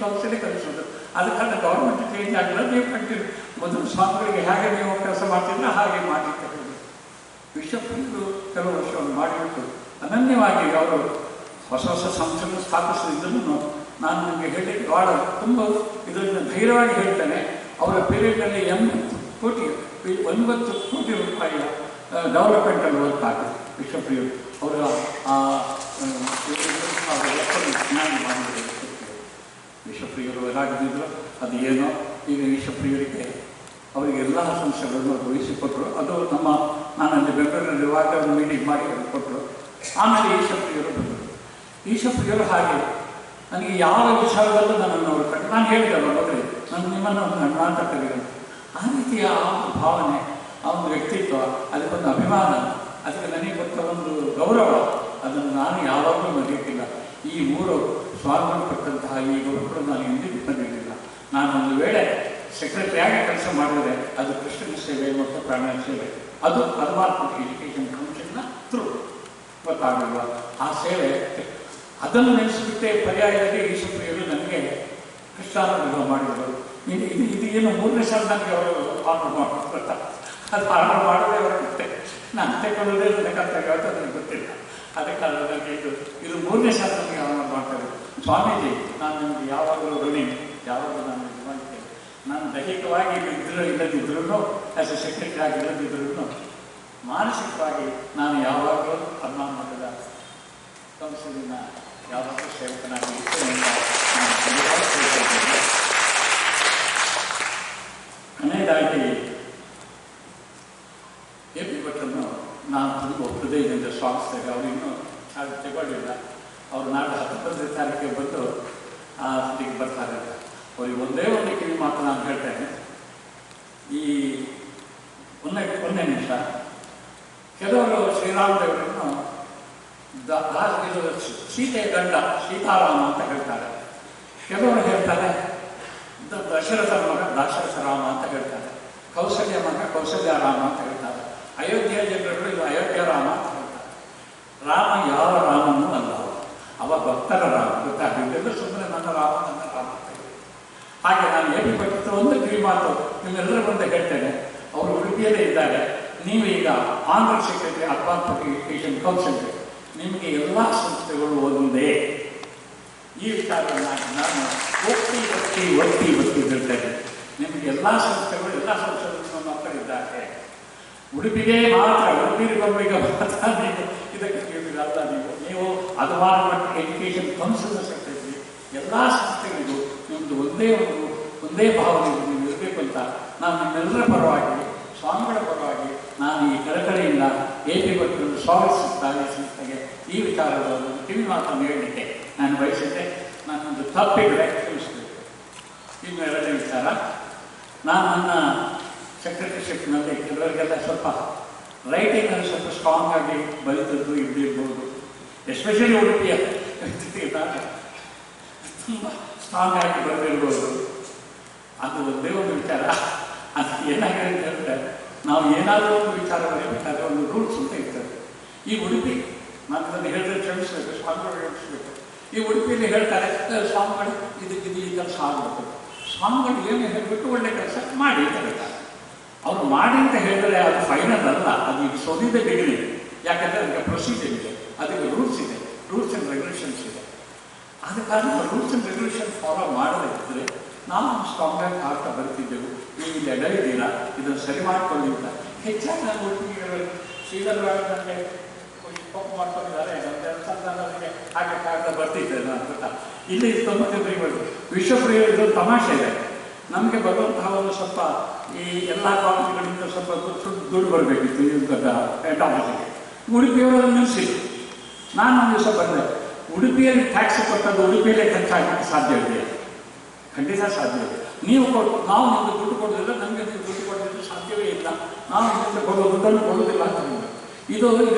ಕೌನ್ಸಿಲೇ ಕಲಿಸೋದು. ಅದಕ್ಕಾಗಿ ಗೌರ್ಮೆಂಟ್ ಚೇಂಜ್ ಆಗಿಲ್ಲ, ನೀವು ಕಂಟಿನ್ಯೂ ಮೊದಲು ಸ್ವಾಮಿಗಳಿಗೆ ಹೇಗೆ ನೀವು ಕೆಲಸ ಮಾಡ್ತಿದ್ರೆ ಹಾಗೆ ಮಾಡಿ ಅಂತ ಹೇಳಿದ್ರು. ವಿಶ್ವಪ್ರಿಯರು ಕೆಲವು ವರ್ಷವನ್ನು ಮಾಡಿಬಿಟ್ಟು ಅನನ್ಯವಾಗಿ ಅವರು ಹೊಸ ಸಂಸ್ಥೆಯನ್ನು ಸ್ಥಾಪಿಸಿದ್ದನ್ನು ನಾನು ನಿಮಗೆ ಹೇಳಿ ಭಾಳ ತುಂಬ ಇದನ್ನು ಧೈರ್ಯವಾಗಿ ಹೇಳ್ತೇನೆ. ಅವರ ಪೀರಿಯಡ್ನಲ್ಲಿ 9 ಕೋಟಿ ರೂಪಾಯಿಯ ಡೆವಲಪ್ಮೆಂಟಲ್ಲಿ ವರ್ಕ್ ಆಗಿದೆ ವಿಶ್ವಪ್ರಿಯರು. ಅವರ ಮಾಡಿದರು. ವಿಶ್ವಪ್ರಿಯರು ಏನಾಗಿದ್ದರು ಅದು ಏನೋ. ಈಗ ವಿಶ್ವಪ್ರಿಯರಿಗೆ ಅವರಿಗೆ ಎಲ್ಲ ಸಂಸ್ಥೆಗಳನ್ನು ವಹಿಸಿಕೊಟ್ಟರು. ಅದು ನಾನಲ್ಲಿ ಬೆಂಗಳೂರಲ್ಲಿ ವಾಟರ್ ಮೀಟಿಂಗ್ ಮಾಡಿ ಕೊಟ್ಟರು. ಆಮೇಲೆ ಈಶ್ವಪ್ರಿಯರು ಬಂದರು. ಈಶ್ವಪ್ರಿಯರು ಹಾಗೆ ನನಗೆ ಯಾವ ವಿಚಾರದಲ್ಲೂ ನನ್ನನ್ನು ಅವರು ಕಂಡು, ನಾನು ಹೇಳಿದಲ್ಲ ಮೊದಲೇ ನಿಮ್ಮನ್ನು ನಾಟಕವಿಲ್ಲ, ಆ ರೀತಿಯ ಆ ಒಂದು ಭಾವನೆ, ಆ ಒಂದು ವ್ಯಕ್ತಿತ್ವ, ಅದಕ್ಕೊಂದು ಅಭಿಮಾನ, ಅದಕ್ಕೆ ನನಗೆ ಕೊಟ್ಟ ಒಂದು ಗೌರವ, ಅದನ್ನು ನಾನು ಯಾವಾಗಲೂ ಮರೆಯುತ್ತಿಲ್ಲ. ಈ 3 ಸ್ವಾಮಿಗಳು ಕೊಟ್ಟಂತಹ ಈ ಗೌರವ ನಾನು ಎಂದಿಗೂ ಬಂದಿರಲಿಲ್ಲ. ನಾನು ಒಂದು ವೇಳೆ ಸೆಕ್ರೆಟರಿಯಾಗಿ ಕೆಲಸ ಮಾಡಿದರೆ ಅದು ಕೃಷ್ಣನ ಸೇವೆ ಮತ್ತು ಪ್ರಾಣ ಸೇವೆ, ಅದು ಪರಮಾತ್ಮ ಎಜುಕೇಷನ್ ಕೌನ್ಸಿಲ್ನ ಥ್ರೂ ಗೊತ್ತಾಗಲ್ವ ಆ ಸೇವೆ. ಅದನ್ನು ನೆನೆಸಿಬಿಟ್ಟೆ ಪರ್ಯಾಯದಲ್ಲಿ ಈಶ್ವಪ್ರಿಯರು ನನಗೆ ಕೃಷ್ಣಾನುಗ್ರಹ ಮಾಡಿದರು. ಇದು ಏನು 3ನೇ ಸಾಲ ನನಗೆ ಅವರು ಆರ್ಡರ್ ಮಾಡ್ಕೊಡ್ತಾ, ಅದು ಆರ್ಡರ್ ಮಾಡೋದೇ ಅವರ ಗೊತ್ತೇ, ನಾನು ತೆಗೊಳ್ಳೋದೇ ನನ್ನ ಕರ್ತವ್ಯ ಅಂತ ನನಗೆ ಗೊತ್ತಿಲ್ಲ. ಅದಕ್ಕಾದ ನನಗೆ ಇದು 3ನೇ ಸಾಲ ನನಗೆ ಆರ್ಡರ್ ಮಾಡ್ತಾರೆ. ಸ್ವಾಮೀಜಿ, ನಾನು ನಿಮಗೆ ಯಾವಾಗಲೂ ಋಣಿ, ಯಾವಾಗಲೂ ನಾನು ಇದು ಮಾಡ್ತೇನೆ. ನಾನು ದೈಹಿಕವಾಗಿ ಇಲ್ಲದಿದ್ರೂ ಆಸ್ ಎ ಸೆಕ್ರೆಟರಿ ಆಗಿ ಇಲ್ಲದಿದ್ರೂ ಮಾನಸಿಕವಾಗಿ ನಾನು ಯಾವಾಗಲೂ ಮಠದ ಕೌನ್ಸಿಲಿನ ಯಾವಾಗಲೂ ಸೇವಕನಾಗಿ ಕೊನೆಯದಾಗಿ ಎಪಿ ಭಟ್ರನ್ನು ನಾನು ತುಂಬ ಹೃದಯದಿಂದ ಸ್ವಾಗತಿಸ್ತೇವೆ. ಅವರಿನ್ನೂ ಅದು ತಗೊಳ್ಳಿಲ್ಲ. ಅವರು ನಾಳೆ 19ನೇ ತಾರೀಕಿಗೆ ಬಂದು ಆ ಸ್ಥಿತಿಗೆ ಬರ್ತಾರೆ. ಅವರಿಗೆ ಒಂದೇ ಒಂದು ಕಿವಿ ಮಾತು ನಾನು ಹೇಳ್ತೇನೆ. ಈ ಒಂದೇ ನಿಮಿಷ, ಕೆಲವರು ಶ್ರೀರಾಮದೇವರನ್ನು ಸೀತೆಯ ಗಂಡ ಸೀತಾರಾಮ ಅಂತ ಹೇಳ್ತಾರೆ. ಕೆಲವರು ಹೇಳ್ತಾರೆ ದಶರಥ ಮಗ ದಾಶರಥ ರಾಮ ಅಂತ ಹೇಳ್ತಾರೆ. ಕೌಸಲ್ಯ ಮಗ ಕೌಸಲ್ಯ ರಾಮ ಅಂತ ಹೇಳ್ತಾರೆ. ಅಯೋಧ್ಯೆಯ ಜನರು ಇದು ಅಯೋಧ್ಯ ರಾಮ ಅಂತ ಹೇಳ್ತಾರೆ. ರಾಮ ಯಾವ ರಾಮನೂ ಅಲ್ಲ, ಅವ ಭಕ್ತರ ರಾಮ. ಗೊತ್ತಾಗಲಿಲ್ಲ, ಸುಮ್ಮನೆ ನನ್ನ ರಾಮ ಅಂತ ಹೇಳಿ. ಹಾಗೆ ನಾನು ಎಪಿ ಭಟ್ರ ಒಂದು ಕಿವಿ ಮಾತು ನಿಮ್ಮೆಲ್ಲರ ಮುಂದೆ ಹೇಳ್ತೇನೆ. ಅವರು ಉಡುಪಿಯಲ್ಲೇ ಇದ್ದಾರೆ. ನೀವು ಈಗ Andhra secretary advance education council, ನಿಮಗೆ ಎಲ್ಲ ಸಂಸ್ಥೆಗಳು ಒಂದೇ. ಈ ವಿಚಾರವನ್ನು ನಾನು ಒತ್ತಿ ಹೇಳ್ತೇನೆ. ನಿಮಗೆ ಎಲ್ಲ ಸಂಸ್ಥೆಗಳು ನಮ್ಮ ಮಕ್ಕಳಿದ್ದಾರೆ. ಉಡುಪಿಗೆ ಮಾತ್ರ, ಉಡುಪಿಗೊಬ್ಬರಿಗೆ ಮಾತ್ರ ನೀವು ಇದಕ್ಕೆ ಕೇಳಿರಲ್ಲ. ನೀವು ಅಡ್ವಾನ್ಸ್ ಎಜುಕೇಷನ್ ಕೌನ್ಸಿಲ್ ಸೆಕ್ರೆಟರಿ, ಎಲ್ಲ ಸಂಸ್ಥೆಗಳಿಗೂ ನಿಮ್ಮದು ಒಂದೇ ಭಾವನೆ ನೀವು ಇರಬೇಕು ಅಂತ ನಾನು ನಿಮ್ಮೆಲ್ಲರ ಪರವಾಗಿ, ಸ್ವಾಮಿಗಳ ಪರವಾಗಿ ನಾನು ಈ ಕಳಕಳಿಯಿಂದ ಎಪಿ ಭಟ್ರನ್ನು ಸ್ವಾಗತಿಸುತ್ತಾರೆ. ಸಂಸ್ಥೆಗೆ ಈ ವಿಚಾರದ ಕಿವಿ ಮಾತನ್ನು ಹೇಳಲಿಕ್ಕೆ ನಾನು ಬಯಸಿದ್ದೆ. ನಾನೊಂದು ತಪ್ಪಿದ್ರೆ ಕ್ಷಮಿಸಬೇಕು. ಇನ್ನು 2ನೇ ವಿಚಾರ, ನಾನು ನನ್ನ ಸೆಕ್ರೆಟರಿಶಿಪ್ನಲ್ಲಿ ಕೆಲವರಿಗೆಲ್ಲ ಸ್ವಲ್ಪ ರೈಟಿಂಗಲ್ಲಿ ಸ್ವಲ್ಪ ಸ್ಟ್ರಾಂಗ್ ಆಗಿ ಬರೆದದ್ದು ಇರ್ಬೋದು. ಎಸ್ಪೆಷಲಿ ಉಡುಪಿಯ ತುಂಬ ಸ್ಟ್ರಾಂಗ್ ಆಗಿ ಬರೆದಿರ್ಬೋದು. ಅದು ಒಂದೇ ಒಂದು ವಿಚಾರ. ಅದು ಏನಾಗಿದೆ ಅಂತ ಹೇಳಿದ್ರೆ, ನಾವು ಏನಾದರೂ ಒಂದು ವಿಚಾರ ಬರೀಬೇಕಾದ್ರೆ ಒಂದು ರೂಲ್ಸ್ ಅಂತ ಇರ್ತದೆ. ಈ ಉಡುಪಿ, ನಾನು ಅದನ್ನು ಹೇಳಿದ್ರೆ ಕ್ಷಮಿಸಬೇಕು, ಸ್ವಾಮಿಗಳು ಕ್ಷಮಿಸಬೇಕು. ಈ ಉಡುಪಿಯಲ್ಲಿ ಹೇಳ್ತಾರೆ ಸ್ವಾಮಿಗಳು ಇದು ಈ ಕೆಲಸ ಆಗಬೇಕು. ಸ್ವಾಮಿಗಳು ಏನು ಹೇಳಿಬಿಟ್ಟು ಒಳ್ಳೆ ಕೆಲಸ ಮಾಡಿ ಅಂತ ಹೇಳ್ತಾರೆ. ಅವರು ಮಾಡಿ ಅಂತ ಹೇಳಿದರೆ ಅದು ಫೈನಲ್ ಅಲ್ಲ, ಅದು ಈಗ ಸೋದಿದ ಡಿಗ್ರಿ. ಯಾಕಂದರೆ ಅದಕ್ಕೆ ಪ್ರೊಸೀಜರ್ ಇದೆ, ಅದಕ್ಕೆ ರೂಲ್ಸ್ ಇದೆ, ರೂಲ್ಸ್ ಆ್ಯಂಡ್ ರೆಗ್ಯುಲೇಷನ್ಸ್ ಇದೆ. ಆದ ಕಾರಣ ರೂಲ್ಸ್ ಆ್ಯಂಡ್ ರೆಗ್ಯುಲೇಷನ್ ಫಾಲೋ ಮಾಡದಿದ್ದರೆ ನಾವು ಸ್ಟ್ರಾಂಗಾಗಿ ಆಗ್ತಾ ಬರ್ತಿದ್ದೆವು. ನೀವು ಇಲ್ಲಿ ಎಡ ಇದ್ದೀರಾ, ಇದನ್ನು ಸರಿ ಮಾಡಿಕೊಂಡಿಲ್ಲ. ಹೆಚ್ಚಾಗಿ ನಾನು ಒಟ್ಟಿಗೆ ಶ್ರೀಧರ್ವಾಗಂಗೆ ಪಪ್ಪು ಮಾಡ್ಕೊಂಡಿದ್ದಾರೆ, ಸಂತಾನವರಿಗೆ ಹಾಗೆ ಕಾಗ್ದ ಬರ್ತಿದ್ದೆ ನಾನು ಅಂತ. ಇಲ್ಲಿ 90 ವಿಶ್ವಪ್ರಿಯರು ತಮಾಷೆ ಇದೆ. ನಮಗೆ ಬರುವಂತಹ ಒಂದು ಸ್ವಲ್ಪ ಈ ಎಲ್ಲ ಕಾಲೇಜುಗಳಿಂದ ಸ್ವಲ್ಪ ದುಡ್ಡು ಬರಬೇಕಿತ್ತು ಹೆಡ್ ಆಫೀಸಿಗೆ. ಉಡುಪಿಯವರನ್ನು ನಿಲ್ಲಿಸಿದ್ರು. ನಾನು ಒಂದು ದಿವಸ ಬಂದೆ. ಉಡುಪಿಯಲ್ಲಿ ಟ್ಯಾಕ್ಸ್ ಕೊಟ್ಟದ್ದು ಉಡುಪಿಯಲ್ಲೇ ಖರ್ಚಾಗಲಿಕ್ಕೆ ಸಾಧ್ಯವಿದೆ? ಖಂಡಿತ ಸಾಧ್ಯ ಇದೆ. ನೀವು ನಾವು ನಿಮಗೆ ದುಡ್ಡು ಕೊಡೋದಿಲ್ಲ, ನಮಗೆ ನೀವು ದುಡ್ಡು ಕೊಡೋದಿಲ್ಲ, ಸಾಧ್ಯವೇ ಇಲ್ಲ. ನಾವು ನಿಮಗೆ ಕೊಡೋ ದುಡ್ಡನ್ನು ಕೊಡೋದಿಲ್ಲ ಅಂತ ಹೇಳಿದ್ರು. ಇದು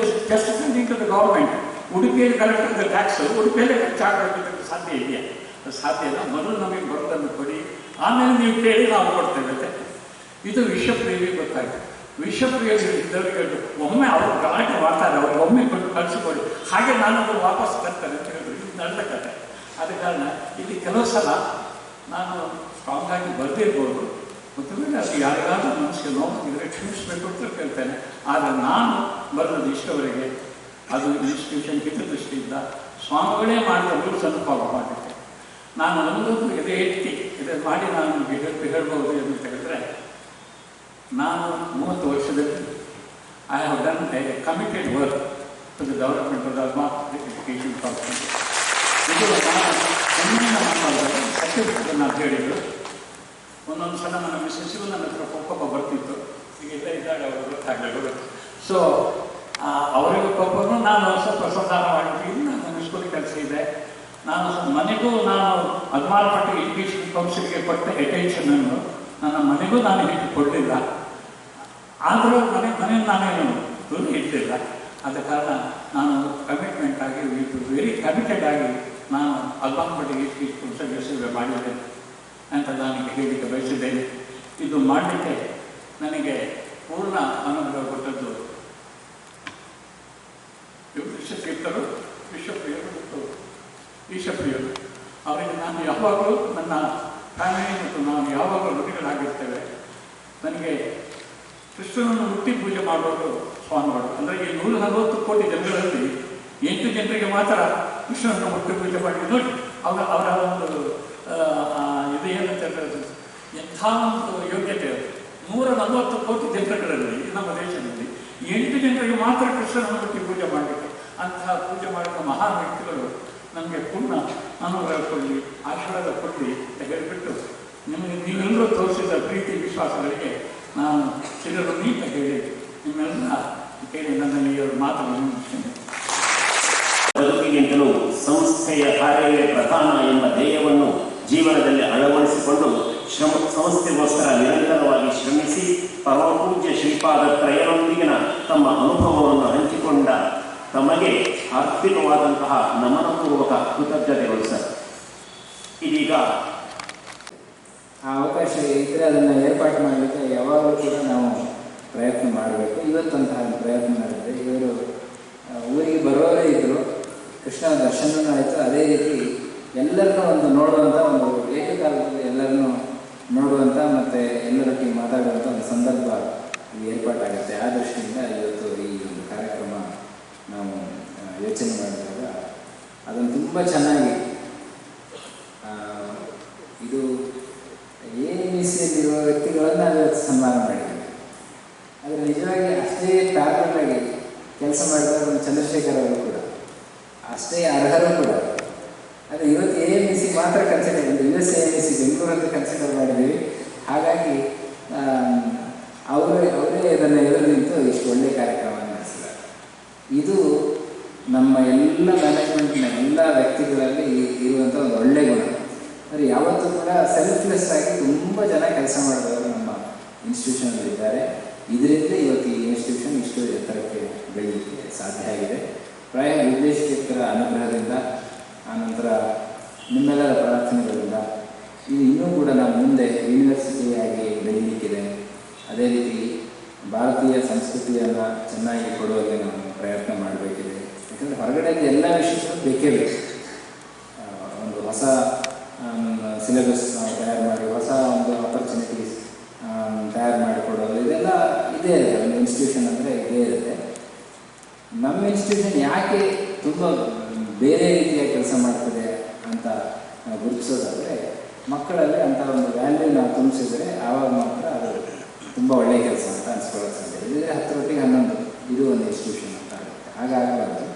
ಜಸ್ಟ್ ಟು ದ ಗೌರ್ಮೆಂಟ್. ಉಡುಪಿಯಲ್ಲಿ ಕಲೆಕ್ಟ್ ಆದ ಟ್ಯಾಕ್ಸ್ ಉಡುಪಿಯಲ್ಲೇ ಖರ್ಚಾಗಲಿಕ್ಕೆ ಸಾಧ್ಯ ಇದೆಯಾ? ಸಾಧ್ಯ ಇಲ್ಲ. ಮೊದಲು ನಮಗೆ ಬರೋದನ್ನು ಕೊಡಿ, ಆಮೇಲೆ ನೀವು ಕೇಳಿ ನಾವು ಕೊಡ್ತೇವೆ ಅಂತ. ಇದು ವಿಶ್ವಪ್ರಿಯರಿಗೆ ಗೊತ್ತಾಗಿದೆ. ವಿಶ್ವಪ್ರಿಯರು ಇದ್ದವರಿಗೆ ಒಮ್ಮೆ ಅವರು ಗಲಾಟೆ ಮಾಡ್ತಾರೆ, ಅವ್ರಿಗೆ ಒಮ್ಮೆ ಕೊಟ್ಟು ಕಳಿಸಿಕೊಡಿ, ಹಾಗೆ ನಾನು ಅದು ವಾಪಸ್ ತರ್ತಾರೆ ಅಂತ ಹೇಳಿದ್ರು. ಇದು ನಡೆದ ಕತೆ. ಆದ ಕಾರಣ ಇಲ್ಲಿ ಕೆಲವು ಸಲ ನಾನು ಸ್ಟ್ರಾಂಗಾಗಿ ಬರೆದಿರ್ಬೋದು, ಮತ್ತು ಅದು ಯಾರಿಗಾದ್ರೂ ಮನಸ್ಸಿಗೆ ನೋವಾಗಿದ್ರೆ ಕ್ಷಮಿಸಬೇಕು ಅಂತ ಕೇಳ್ತೇನೆ. ಆದರೆ ನಾನು ಬರೆದದ್ದು ಇಷ್ಟವರೆಗೆ ಅದು ಇನ್ಸ್ಟಿಟ್ಯೂಷನ್ ಹಿತದೃಷ್ಟಿಯಿಂದ ಸ್ವಾಮಿಗಳೇ ಮಾಡಿದ ರೂಲ್ಸನ್ನು ಫಾಲೋ ಮಾಡಿದ್ದೆ. ನಾನು ಒಂದೊಂದು ಎದೆ ಎತ್ತಿ ಇದನ್ನು ಮಾಡಿ ನಾನು ಹೇಳ್ಬೋದು ಅಂತ ಹೇಳಿದ್ರೆ, ನಾನು 30 ವರ್ಷದಲ್ಲಿ I have done a committed work to the development of the mark education policy. ಇದು ಸರ್ಟಿಫಿಕೇಟ್ ನಾನು ಹೇಳಿದ್ರು. ಒಂದೊಂದು ಸಲ ನನ್ನ ಮಿಸ್ಸಸ್ಸಿಗೂ ನನ್ನ ಹತ್ರ ಕೋಪ ಬರ್ತಿತ್ತು. ಈಗ ಇದ್ದಾಗ ಅವರು ಗೊತ್ತಾಗಲಿಲ್ಲ. ಸೊ ಅವರಿಗೂ ಕೋಪನು ನಾನು ಸ್ವಲ್ಪ ಸಂಧಾನ ಮಾಡಿದ್ದೀನಿ. ನನ್ನ ಸ್ಕೂಲ್ ಕೆಲಸ ಇದೆ. ನಾನು ಮನೆಗೂ ನಾನು 16 ಪಟ್ಟು ಎಜುಕೇಷನ್ ಕೌನ್ಸಿಲ್ಗೆ ಕೊಟ್ಟ ಅಟೆನ್ಷನನ್ನು ನನ್ನ ಮನೆಗೂ ನಾನು ಹೆಚ್ಚು ಕೊಡಲಿಲ್ಲ. ಆದರೂ ಮನೆಯನ್ನು ನಾನೇನು ದೂರ ಇಟ್ಟಿಲ್ಲ. ಆದ ಕಾರಣ ನಾನು ಕಮಿಟ್ಮೆಂಟ್ ಆಗಿ ವೆರಿ ಕಮಿಟೆಡ್ ಆಗಿ ನಾನು 16 ಪಟ್ಟು ಎಜುಕೇಷನ್ ಕೌನ್ಸಿಲ್ಗೆ ಸೇವೆ ಮಾಡಿದ್ದೇನೆ ಅಂತ ನಾನು ಹೇಳಲಿಕ್ಕೆ ಬಯಸಿದ್ದೇನೆ. ಇದು ಮಾಡಲಿಕ್ಕೆ ನನಗೆ ಪೂರ್ಣ ಅನುಭವ ಕೊಟ್ಟದ್ದು ವಿಶ್ವತೀರ್ಥರು, ವಿಶ್ವಪ್ರಿಯರು ಮತ್ತು ಈಶಪ್ರಿಯರು. ಅವರಿಗೆ ನಾನು ಯಾವಾಗಲೂ ನನ್ನ ಫ್ಯಾಮಿಲಿ ಮತ್ತು ನಾನು ಯಾವಾಗಲೂ ಋಣಿಗಳಾಗಿರ್ತೇವೆ. ನನಗೆ ಕೃಷ್ಣನನ್ನು ಹುಟ್ಟಿ ಪೂಜೆ ಮಾಡುವುದು ಸ್ವಾಮಿಗಳು. ಅಂದರೆ ಈ 140 ಕೋಟಿ ಜನಗಳಲ್ಲಿ 8 ಜನರಿಗೆ ಮಾತ್ರ ಕೃಷ್ಣನನ್ನು ಹುಟ್ಟಿ ಪೂಜೆ ಮಾಡಿ ನೋಡಿ. ಅವರ ಒಂದು ಇದು ಏನಂತ ಹೇಳಿದ್ರೆ ಎಂಥ ಒಂದು ಯೋಗ್ಯತೆ. 140 ಕೋಟಿ ಜನಗಳಲ್ಲಿ ನಮ್ಮ ದೇಶದಲ್ಲಿ 8 ಜನರಿಗೆ ಮಾತ್ರ ಕೃಷ್ಣನನ್ನು ಹುಟ್ಟಿ ಪೂಜೆ ಮಾಡಲಿಕ್ಕೆ. ಅಂತಹ ಪೂಜೆ ಮಾಡಿದ ಮಹಾನ್ ವ್ಯಕ್ತಿಗಳು ನಮಗೆ ಪೂರ್ಣ ಅನುಗ್ರಹ ಕೊಡಲಿ, ಆಶೀರ್ವಾದ ಕೊಡಲಿ ಅಂತ ಹೇಳಿಬಿಟ್ಟು ನಿಮಗೆ ನೀವೆಲ್ಲರೂ ತೋರಿಸಿದ ಪ್ರೀತಿ ವಿಶ್ವಾಸಗಳಿಗೆ ನಾನು ಚಿರಋಣಿ ಅಂತ ಹೇಳಿ ನಿಮ್ಮೆಲ್ಲ ಕೇಳಿ ನನ್ನ ಈ ಮಾತನ್ನು ಮುಗಿಸ್ತೇನೆ. ಬದುಕಿಗಿಂತಲೂ ಸಂಸ್ಥೆಯ ಕಾರ್ಯವೇ ಪ್ರಧಾನ ಎಂಬ ಧ್ಯೇಯವನ್ನು ಜೀವನದಲ್ಲಿ ಅಳವಡಿಸಿಕೊಂಡು ಸಂಸ್ಥೆಗೋಸ್ಕರ ನಿರಂತರವಾಗಿ ಶ್ರಮಿಸಿ ಪರಮಪೂಜ್ಯ ಶ್ರೀಪಾದ ತ್ರಯರೊಂದಿಗಿನ ತಮ್ಮ ಅನುಭವವನ್ನು ಹಂಚಿಕೊಂಡ ತಮಗೆ ಆರ್ಥಿಕವಾದಂತಹ ನಮನಪೂರ್ವಕ ಕೃತಜ್ಞತೆಗಳು ಸರ್. ಇದೀಗ ಆ ಅವಕಾಶ ಇದ್ದರೆ ಅದನ್ನು ಏರ್ಪಾటు ಮಾಡಲಿಕ್ಕೆ ಯಾವಾಗಲೂ ಕೂಡ ನಾವು ಪ್ರಯತ್ನ ಮಾಡಬೇಕು. ಇವತ್ತಂತಹ ಪ್ರಯತ್ನ ಮಾಡಿದರೆ ಇವರು ಊರಿಗೆ ಬರೋರೇ ಇದ್ದರು, ಕೃಷ್ಣ ದರ್ಶನವೂ ಆಯಿತು. ಅದೇ ರೀತಿ ಎಲ್ಲರನ್ನೂ ಒಂದು ನೋಡುವಂಥ ಒಂದು ಏಕಕಾಲದಲ್ಲಿ ಎಲ್ಲರನ್ನೂ ನೋಡುವಂಥ ಮತ್ತು ಎಲ್ಲರೊಟ್ಟಿಗೆ ಮಾತಾಡುವಂಥ ಒಂದು ಸಂದರ್ಭ ಇಲ್ಲಿ ಏರ್ಪಾಟಾಗುತ್ತೆ. ಆ ದೃಷ್ಟಿಯಿಂದ ಇವತ್ತು ಈ ಒಂದು ಕಾರ್ಯಕ್ರಮ ನಾವು ಯೋಚನೆ ಮಾಡಿದಾಗ ಅದನ್ನು ತುಂಬ ಚೆನ್ನಾಗಿ ಇದು AMECಯಲ್ಲಿರುವ ವ್ಯಕ್ತಿಗಳನ್ನು ಇವತ್ತು ಸನ್ಮಾನ ಮಾಡಿದ್ದೀವಿ. ಆದರೆ ನಿಜವಾಗಿ ಅಷ್ಟೇ ಪ್ಯಾರಲಾಗಿ ಕೆಲಸ ಮಾಡಿದವರು ಒಂದು ಚಂದ್ರಶೇಖರ್ ಅವರು ಕೂಡ ಅಷ್ಟೇ ಅರ್ಹರು ಕೂಡ. ಆದರೆ ಇವತ್ತು AMEC ಮಾತ್ರ ಕನ್ಸಿಡರ್, ಒಂದು US AMEC ಬೆಂಗಳೂರು ಅಂತ ಕನ್ಸಿಡರ್ ಮಾಡಿದ್ದೀವಿ. ಹಾಗಾಗಿ ಅವರೇ ಇದನ್ನು ಎದುರು ನಿಂತು ಇಷ್ಟು ಒಳ್ಳೆಯ ಕಾರ್ಯಕ್ರಮ ನಡೆಸಿದ್ದಾರೆ. ಇದು ನಮ್ಮ ಎಲ್ಲ ಮ್ಯಾನೇಜ್ಮೆಂಟ್ನ ಎಲ್ಲ ವ್ಯಕ್ತಿಗಳಲ್ಲಿ ಇರುವಂಥ ಒಂದು ಒಳ್ಳೆಯ ಗುಣ. ಅಂದರೆ ಯಾವತ್ತೂ ಕೂಡ ಸೆಲ್ಫ್ಲೆಸ್ ಆಗಿ ತುಂಬ ಜನ ಕೆಲಸ ಮಾಡಿದವರು ನಮ್ಮ ಇನ್ಸ್ಟಿಟ್ಯೂಷನಲ್ಲಿದ್ದಾರೆ. ಇದರಿಂದ ಇವತ್ತು ಈ ಇನ್ಸ್ಟಿಟ್ಯೂಷನ್ ಇಷ್ಟು ಎತ್ತರಕ್ಕೆ ಬೆಳೀಲಿಕ್ಕೆ ಸಾಧ್ಯ ಆಗಿದೆ. ಪ್ರಾಯ ನಿರ್ದೇಶಕರ ಅನುಗ್ರಹದಿಂದ, ಆನಂತರ ನಿಮ್ಮೆಲ್ಲರ ಪ್ರಾರ್ಥನೆಗಳಿಂದ ಇದು ಇನ್ನೂ ಕೂಡ ನಾವು ಮುಂದೆ ಯೂನಿವರ್ಸಿಟಿಯಾಗಿ ಬೆಳೀಲಿಕ್ಕಿದೆ. ಅದೇ ರೀತಿ ಭಾರತೀಯ ಸಂಸ್ಕೃತಿಯನ್ನು ಚೆನ್ನಾಗಿ ಕೊಡುವಲ್ಲಿ ನಾವು ಪ್ರಯತ್ನ ಮಾಡಬೇಕಿದೆ. ಯಾಕಂದರೆ ಹೊರಗಡೆಯಿಂದ ಎಲ್ಲ ವಿಷಯಗಳು ಬೇಕೇ ಬೇಕು. ಒಂದು ಹೊಸ ಸಿಲೆಬಸ್ ನಾವು ತಯಾರು ಮಾಡಿ, ಹೊಸ ತಯಾರು ಮಾಡಿಕೊಡೋದು ಇದೆಲ್ಲ ಇದೇ ಇದೆ. ಒಂದು ಇನ್ಸ್ಟಿಟ್ಯೂಷನ್ ಅಂದರೆ ಇದೇ ಇರುತ್ತೆ. ನಮ್ಮ ಇನ್ಸ್ಟಿಟ್ಯೂಷನ್ ಯಾಕೆ ತುಂಬ ಬೇರೆ ರೀತಿಯ ಕೆಲಸ ಮಾಡ್ತದೆ ಅಂತ ನಾವು ಗುರುತಿಸೋದಾದರೆ, ಮಕ್ಕಳಲ್ಲಿ ಅಂಥ ಒಂದು ವ್ಯಾಲ್ಯೂ ನಾವು ತುಂಬಿಸಿದರೆ ಆವಾಗ ಮಾತ್ರ ಅದು ತುಂಬ ಒಳ್ಳೆಯ ಕೆಲಸ ಅಂತ ಅನಿಸ್ಕೊಳ್ಳೋಕೆ ಸಾಧ್ಯ. ಇದ್ರೆ 10/11 ಇದು ಒಂದು ಇನ್ಸ್ಟಿಟ್ಯೂಷನ್ ಅಂತ ಆಗುತ್ತೆ. ಹಾಗಾಗಬಾರ್ದು.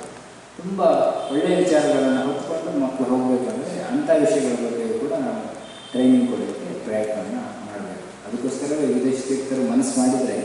ತುಂಬ ಒಳ್ಳೆಯ ವಿಚಾರಗಳನ್ನು ಹೊತ್ಕೊಂಡು ಮಕ್ಕಳು ಹೋಗಬೇಕಂದ್ರೆ ಅಂಥ ವಿಷಯಗಳ ಬಗ್ಗೆ ಕೂಡ ನಾವು ಟ್ರೈನಿಂಗ್ ಕೊಡೋಕ್ಕೆ ಪ್ರಯತ್ನವನ್ನು ಮಾಡಬೇಕು. ಅದಕ್ಕೋಸ್ಕರವೇ ವಿದೇಶಿಕರು ಮನಸ್ಸು ಮಾಡಿದರೆ